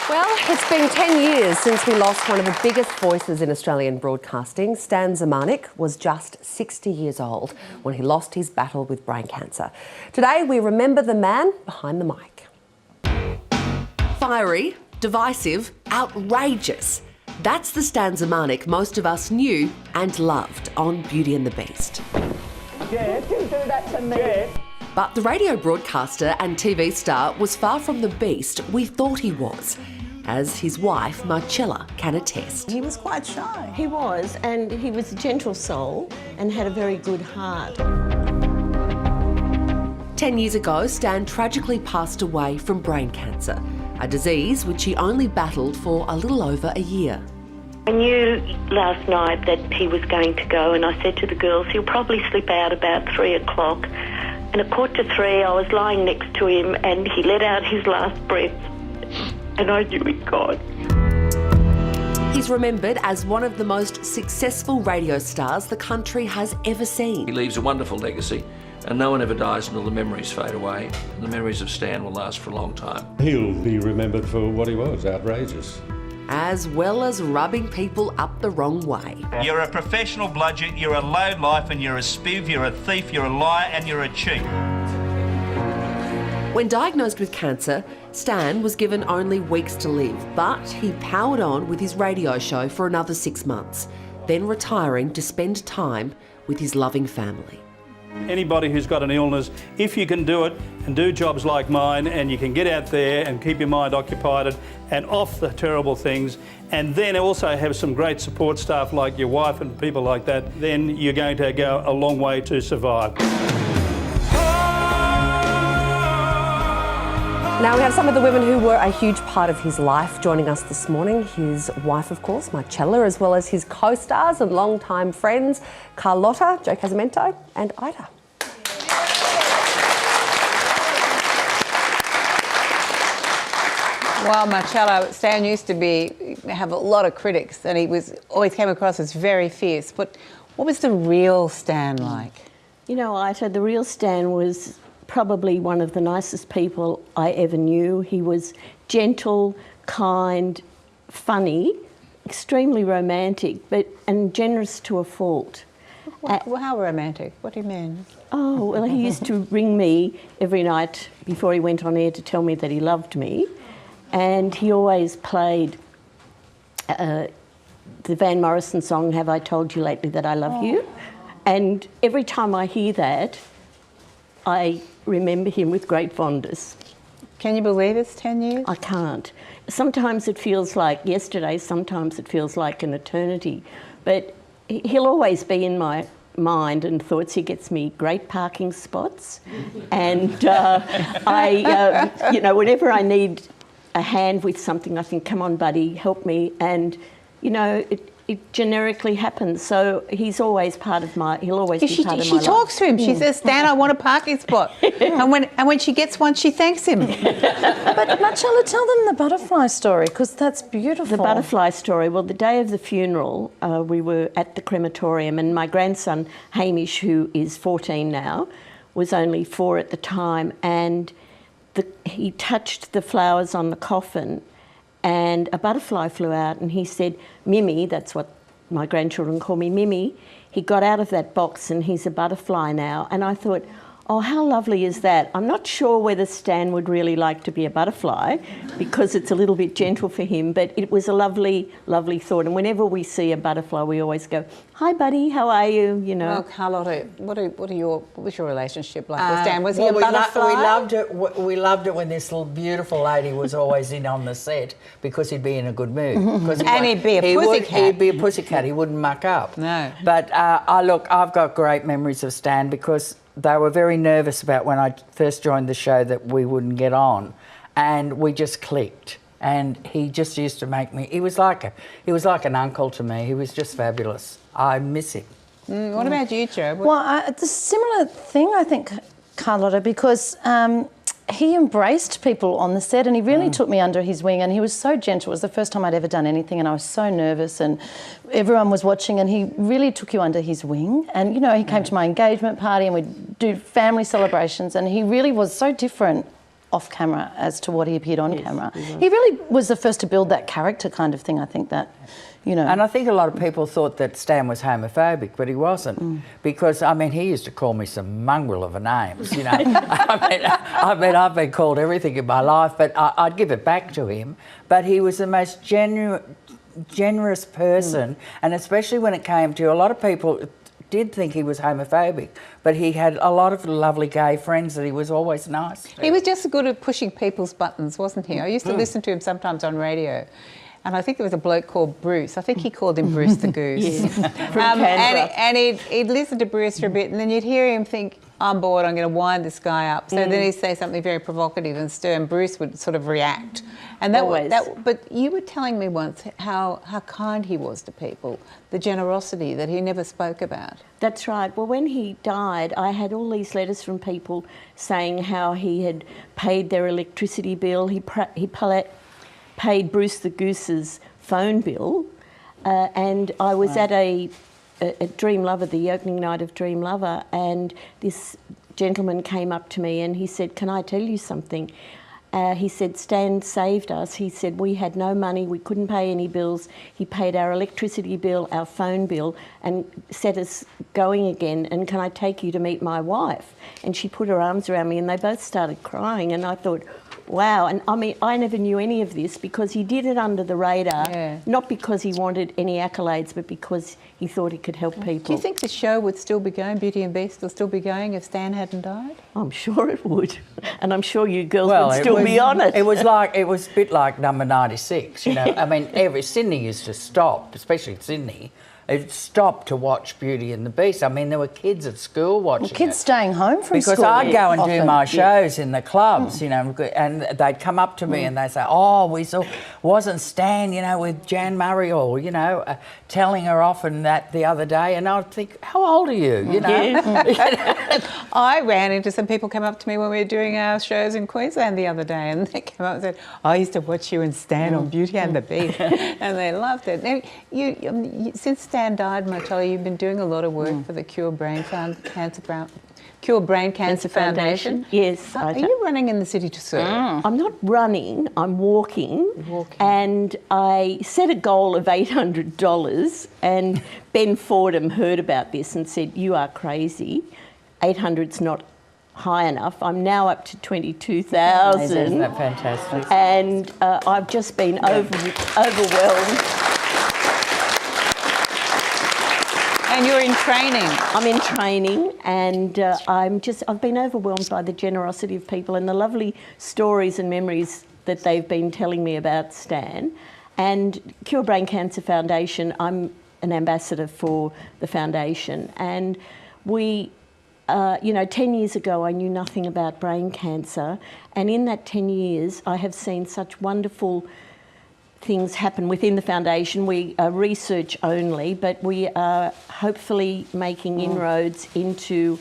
Well, it's been 10 years since we lost one of the biggest voices in Australian broadcasting. Stan Zemanek was just 60 years old when he lost his battle with brain cancer. Today, we remember the man behind the mic. Fiery, divisive, outrageous. That's the Stan Zemanek most of us knew and loved on Beauty and the Beast. Did you do that to me? But the radio broadcaster and TV star was far from the beast we thought he was, as his wife, Marcella, can attest. He was quite shy. He was, and he was a gentle soul and had a very good heart. 10 years ago, Stan tragically passed away from brain cancer, a disease which he only battled for a little over a year. I knew last night that he was going to go, and I said to the girls, he'll probably slip out about 3 o'clock. And at 2:45, I was lying next to him and he let out his last breath, and I knew he'd gone. He's remembered as one of the most successful radio stars the country has ever seen. He leaves a wonderful legacy, and no one ever dies until the memories fade away. And the memories of Stan will last for a long time. He'll be remembered for what he was, outrageous. As well as rubbing people up the wrong way. You're a professional bludgeon, you're a low life, and you're a spiv, you're a thief, you're a liar, and you're a cheat. When diagnosed with cancer, Stan was given only weeks to live, but he powered on with his radio show for another 6 months, then retiring to spend time with his loving family. Anybody who's got an illness, if you can do it and do jobs like mine, and you can get out there and keep your mind occupied and off the terrible things, and then also have some great support staff like your wife and people like that, then you're going to go a long way to survive. Now we have some of the women who were a huge part of his life joining us this morning. His wife, of course, Marcella, as well as his co-stars and long-time friends, Carlotta, Joe Casamento and Ida. Well, Marcella, Stan used to have a lot of critics, and he always came across as very fierce. But what was the real Stan like? You know, Ita, the real Stan was probably one of the nicest people I ever knew. He was gentle, kind, funny, extremely romantic, and generous to a fault. How romantic? What do you mean? Oh, well, he used to ring me every night before he went on air to tell me that he loved me. And he always played the Van Morrison song, Have I Told You Lately That I Love You? And every time I hear that, I remember him with great fondness. Can you believe it's 10 years? I can't. Sometimes it feels like yesterday, sometimes it feels like an eternity. But he'll always be in my mind and thoughts. He gets me great parking spots. And whenever I need a hand with something, I think, come on, buddy, help me. And, you know, it generically happens. So he's always part of he'll always be part of my life. She talks to him. She says, Stan, I want a parking spot. and when she gets one, she thanks him. But Marcella, tell them the butterfly story, because that's beautiful. The butterfly story. Well, the day of the funeral, we were at the crematorium, and my grandson, Hamish, who is 14 now, was only 4 at the time, and he touched the flowers on the coffin, and a butterfly flew out, and he said, Mimi, that's what my grandchildren call me, Mimi. He got out of that box and he's a butterfly now. And I thought, oh, how lovely is that? I'm not sure whether Stan would really like to be a butterfly because it's a little bit gentle for him, but it was a lovely, lovely thought. And whenever we see a butterfly, we always go, hi, buddy, how are you? You know. Well, Carlotta, what was your relationship like with Stan? Was he a butterfly? We loved it when this little beautiful lady was always in on the set because he'd be in a good mood. And he'd be a pussycat. He'd be a pussycat. He wouldn't muck up. No. But look, I've got great memories of Stan because they were very nervous about when I first joined the show that we wouldn't get on, and we just clicked. And he just used to make me. He was like an uncle to me. He was just fabulous. I miss him. What about you, Joe? Well, it's a similar thing, I think, Carlotta, because he embraced people on the set and he really took me under his wing, and he was so gentle. It was the first time I'd ever done anything and I was so nervous and everyone was watching, and he really took you under his wing. And, you know, he came to my engagement party and we'd do family celebrations, and he really was so different off camera as to what he appeared on camera. He really was the first to build that character kind of thing. I think that, you know. And I think a lot of people thought that Stan was homophobic, but he wasn't. Because, I mean, he used to call me some mongrel of a names, you know. I mean, I've been called everything in my life, but I'd give it back to him. But he was the most generous person, and especially when it came to, a lot of people did think he was homophobic, but he had a lot of lovely gay friends that he was always nice to. He was just good at pushing people's buttons, wasn't he? I used to listen to him sometimes on radio. And I think there was a bloke called Bruce. I think he called him Bruce the Goose. And he'd listen to Bruce for a bit, and then you'd hear him think, I'm bored, I'm going to wind this guy up. So then he'd say something very provocative and stern. Bruce would sort of react. And but you were telling me once how kind he was to people, the generosity that he never spoke about. That's right. Well, when he died, I had all these letters from people saying how he had paid their electricity bill. He paid Bruce the Goose's phone bill, and I was at a Dream Lover, the opening night of Dream Lover, and this gentleman came up to me and he said, "Can I tell you something?" He said, "Stan saved us." He said, "We had no money, we couldn't pay any bills. He paid our electricity bill, our phone bill, and set us going again. And can I take you to meet my wife?" And she put her arms around me and they both started crying, and I thought, wow. And I mean, I never knew any of this because he did it under the radar, not because he wanted any accolades, but because he thought he could help people. Do you think the show would still be going, Beauty and Beast will still be going if Stan hadn't died? I'm sure it would. And I'm sure you girls would still be on it. It was a bit like number 96, you know. I mean, Sydney used to stop, especially Sydney. It stopped to watch Beauty and the Beast. I mean, there were kids at school watching kids staying home from school. Because I'd go and do my shows in the clubs, you know, and they'd come up to me and they'd say, "Oh, we saw, wasn't Stan, you know, with Jan Murray or, you know, telling her off and that the other day?" And I'd think, how old are you, you know? I ran into some people came up to me when we were doing our shows in Queensland the other day, and they came up and said, "I used to watch you and Stan on Beauty and the Beast," and they loved it. Now, since Stan died, Marcella, you've been doing a lot of work for the Cure Brain Cancer Foundation. Yes. Are you running in the City to Serve? I'm not running, I'm walking. And I set a goal of $800, and Ben Fordham heard about this and said, "You are crazy. 800's not high enough." I'm now up to 22,000. Isn't that fantastic? And I've just been overwhelmed. And you're in training. I'm in training, and I've been overwhelmed by the generosity of people and the lovely stories and memories that they've been telling me about Stan. And Cure Brain Cancer Foundation, I'm an ambassador for the foundation, and we, 10 years ago I knew nothing about brain cancer, and in that 10 years I have seen such wonderful things happen within the foundation. We are research only, but we are hopefully making inroads into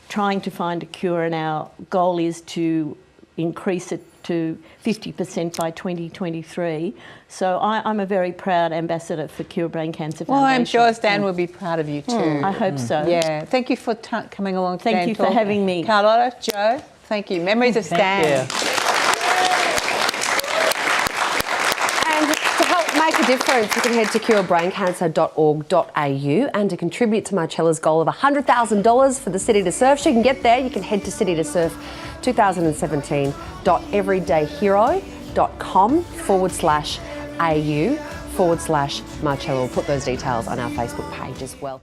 trying to find a cure, and our goal is to increase it to 50% by 2023. So I'm a very proud ambassador for Cure Brain Cancer Foundation. Well, I'm sure Stan will be proud of you too. I hope so. Yeah. Thank you for coming along today. Thank you for having me. Carlotta, Joe, thank you. Memories of Stan. Make a difference. You can head to curebraincancer.org.au, and to contribute to Marcella's goal of $100,000 for the City to Surf. She can get there. You can head to City to Surf 2017.everydayhero.com/au/Marcella. We'll put those details on our Facebook page as well.